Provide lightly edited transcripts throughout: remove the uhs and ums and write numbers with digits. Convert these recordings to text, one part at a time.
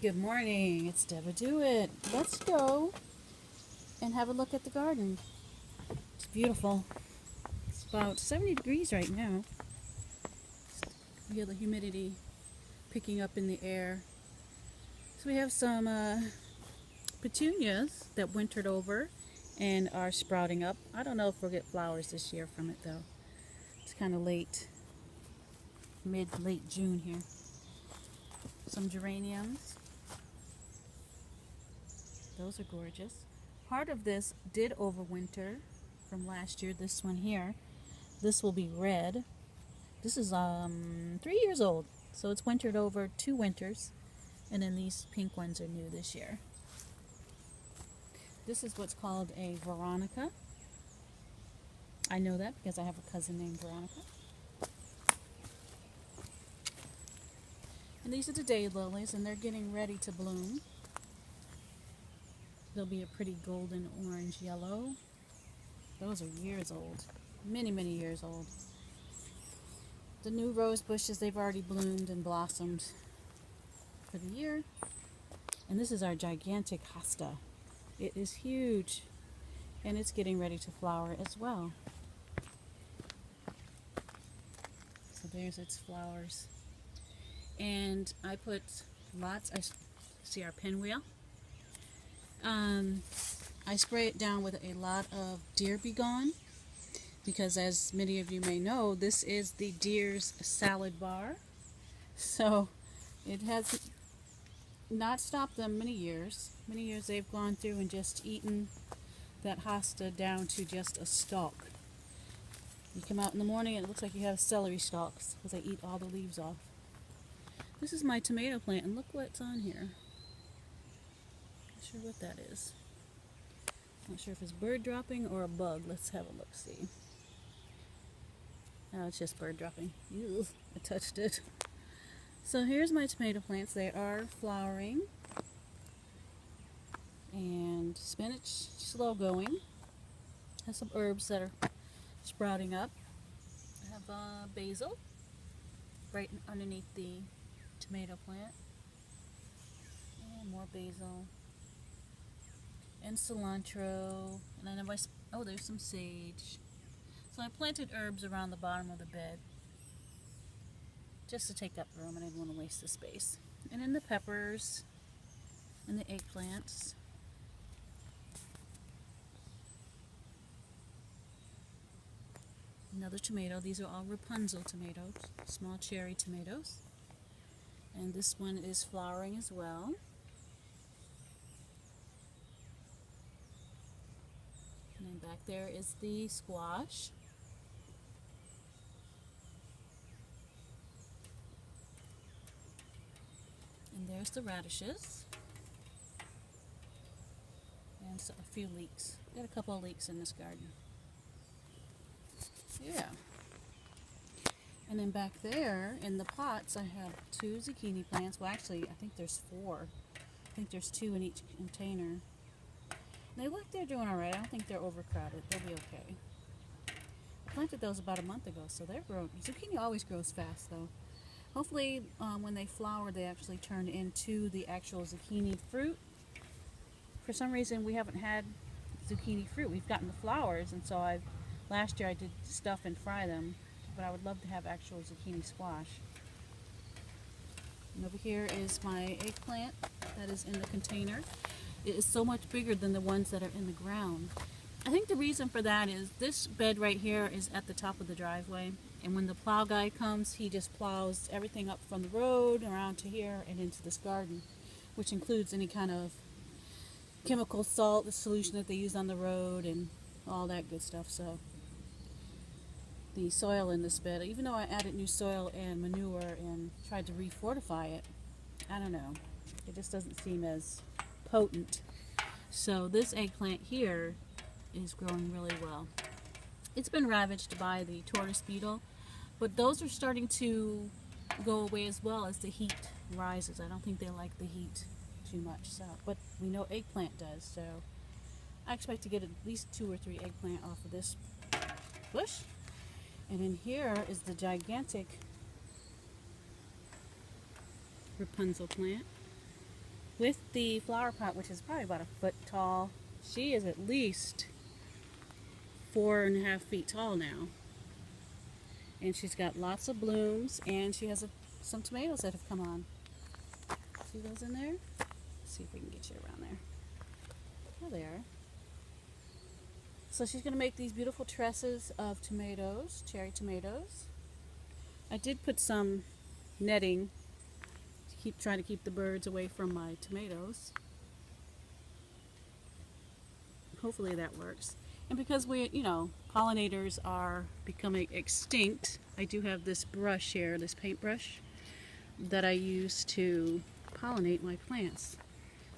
Good morning, it's Deborah Do It. Let's go and have a look at the garden. It's beautiful. It's about 70 degrees right now. You feel the humidity picking up in the air. So we have some petunias that wintered over and are sprouting up. I don't know if we'll get flowers this year from it though. It's kind of late, late June here. Some geraniums. Those are gorgeous. Part of this did overwinter from last year. This one here. This will be red. This is 3 years old. So it's wintered over 2 winters. And then these pink ones are new this year. This is what's called a Veronica. I know that because I have a cousin named Veronica. And these are the daylilies, and they're getting ready to bloom. They'll be a pretty golden orange yellow. Those are years old. Many, many years old. The new rose bushes, they've already bloomed and blossomed for the year. And this is our gigantic Hosta. It is huge. And it's getting ready to flower as well. So there's its flowers. And I put lots, I see our pinwheel. I spray it down with a lot of deer begone because, as many of you may know, this is the deer's salad bar. So it has not stopped them many years. Many years they've gone through and just eaten that hosta down to just a stalk. You come out in the morning and it looks like you have celery stalks because they eat all the leaves off. This is my tomato plant, and look what's on here. Not sure what that is. Not sure if it's bird dropping or a bug. Let's have a look-see. Oh, it's just bird dropping. Ew, I touched it. So here's my tomato plants. They are flowering. And spinach, slow going. Has some herbs that are sprouting up. I have basil right underneath the tomato plant. And more basil. And cilantro, and then there's some sage. So I planted herbs around the bottom of the bed just to take up room, and I didn't want to waste the space. And then the peppers and the eggplants. Another tomato. These are all Rapunzel tomatoes, small cherry tomatoes. And this one is flowering as well. And then back there is the squash. And there's the radishes. And so a few leeks. Got a couple of leeks in this garden. Yeah. And then back there in the pots I have 2 zucchini plants. Well, actually, I think there's 4. I think there's 2 in each container. They look they're doing alright. I don't think they're overcrowded. They'll be okay. I planted those about a month ago, so they're growing. Zucchini always grows fast, though. Hopefully, when they flower, they actually turn into the actual zucchini fruit. For some reason, we haven't had zucchini fruit. We've gotten the flowers, and so last year I did stuff and fry them, but I would love to have actual zucchini squash. And over here is my eggplant that is in the container. It is so much bigger than the ones that are in the ground. I think the reason for that is this bed right here is at the top of the driveway, and when the plow guy comes, he just plows everything up from the road around to here and into this garden, which includes any kind of chemical salt, the solution that they use on the road, and all that good stuff. So the soil in this bed, even though I added new soil and manure and tried to refortify it, I don't know, it just doesn't seem as potent. So this eggplant here is growing really well. It's been ravaged by the tortoise beetle, but those are starting to go away as well as the heat rises. I don't think they like the heat too much, so, but we know eggplant does, so I expect to get at least 2 or 3 eggplant off of this bush. And in here is the gigantic Rapunzel plant. with the flower pot, which is probably about a foot tall. She is at least 4.5 feet tall now. And she's got lots of blooms, and she has some tomatoes that have come on. See those in there? Let's see if we can get you around there. There they are. So she's going to make these beautiful tresses of tomatoes, cherry tomatoes. I did put some netting to try to keep the birds away from my tomatoes. Hopefully that works. And because pollinators are becoming extinct, I do have this brush here, this paintbrush, that I use to pollinate my plants.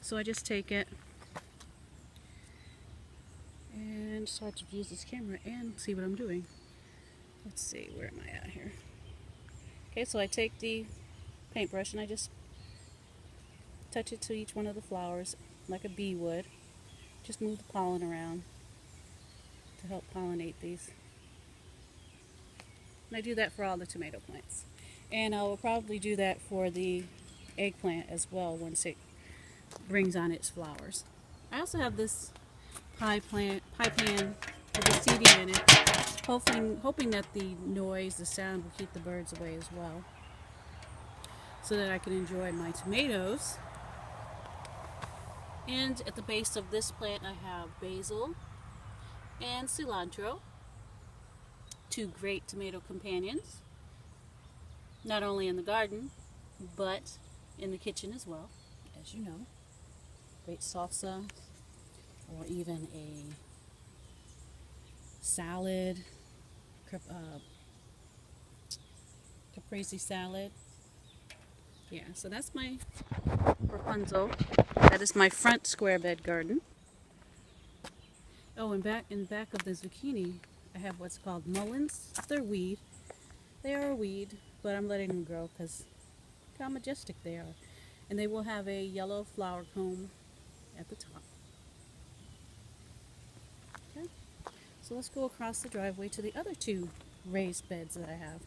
So I just take it and start to use this camera and see what I'm doing. Let's see, where am I at here? Okay, so I take the paintbrush and I just touch it to each one of the flowers like a bee would. Just move the pollen around to help pollinate these. And I do that for all the tomato plants. And I will probably do that for the eggplant as well once it brings on its flowers. I also have this pie pan with the seeding in it, hoping that the noise, the sound will keep the birds away as well, so that I can enjoy my tomatoes. And at the base of this plant I have basil and cilantro, two great tomato companions, not only in the garden but in the kitchen as well, as you know. Great salsa, or even a salad, caprese salad. Yeah, so that's my Rapunzel. That is my front square bed garden. Oh, and in back of the zucchini, I have what's called mullins. They're weed. They are a weed, but I'm letting them grow because look how majestic they are. And they will have a yellow flower comb at the top. Okay, so let's go across the driveway to the other two raised beds that I have.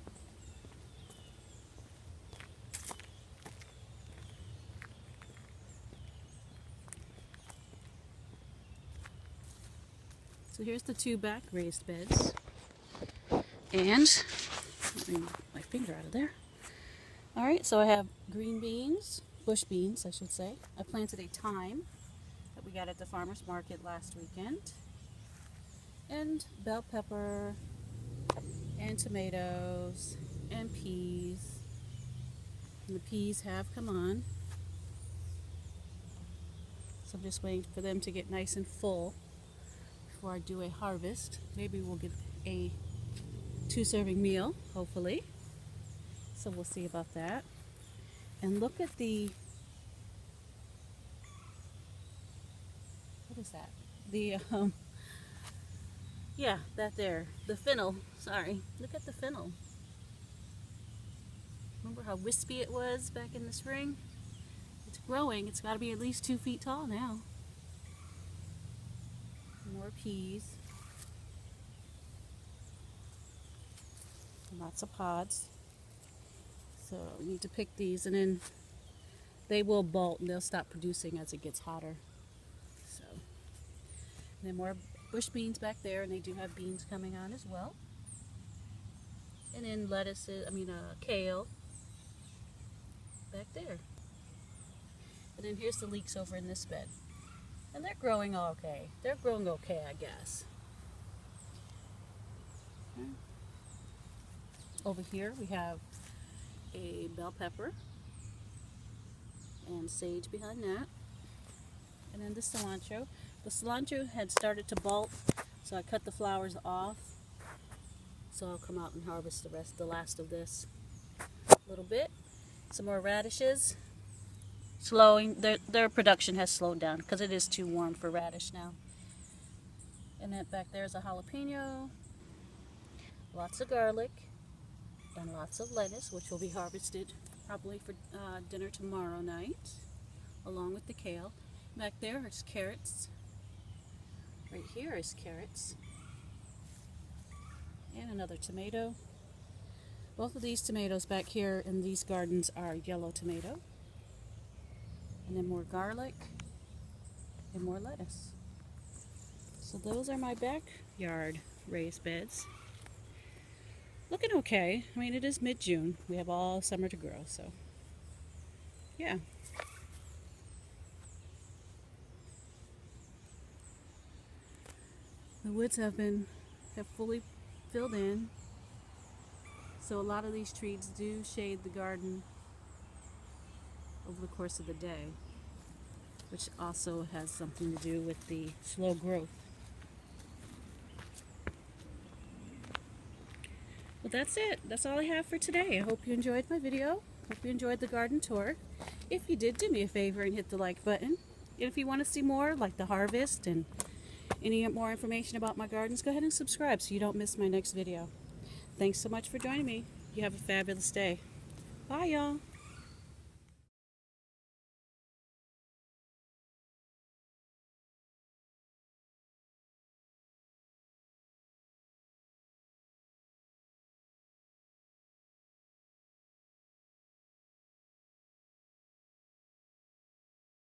So here's the two back raised beds. And let me move my finger out of there. Alright, so I have green beans, bush beans I should say. I planted a thyme that we got at the farmer's market last weekend. And bell pepper, and tomatoes, and peas. And the peas have come on. So I'm just waiting for them to get nice and full before I do a harvest. Maybe we'll get a 2-serving meal, hopefully. So we'll see about that. And look at the, what is that? The, yeah, that there. The fennel, sorry. Look at the fennel. Remember how wispy it was back in the spring? It's growing. It's got to be at least 2 feet tall now. More peas. Lots of pods. So we need to pick these, and then they will bolt and they'll stop producing as it gets hotter. So, and then more bush beans back there, and they do have beans coming on as well. And then kale back there. And then here's the leeks over in this bed. And they're growing okay. They're growing okay, I guess. Okay. Over here we have a bell pepper and sage behind that. And then the cilantro. The cilantro had started to bolt, so I cut the flowers off. So I'll come out and harvest the last of this a little bit. Some more radishes. Their production has slowed down because it is too warm for radish now. And then back there's a jalapeno, lots of garlic, and lots of lettuce, which will be harvested probably for dinner tomorrow night, along with the kale. Back there is carrots. Right here is carrots. And another tomato. Both of these tomatoes back here in these gardens are yellow tomato. and then more garlic, and more lettuce. So those are my backyard raised beds. Looking okay. I mean, it is mid-June. We have all summer to grow, so yeah. The woods have fully filled in. So a lot of these trees do shade the garden over the course of the day, which also has something to do with the slow growth. Well, that's it. That's all I have for today. I hope you enjoyed my video. Hope you enjoyed the garden tour. If you did, do me a favor and hit the like button. And if you want to see more, like the harvest and any more information about my gardens, go ahead and subscribe so you don't miss my next video. Thanks so much for joining me. You have a fabulous day. Bye, y'all.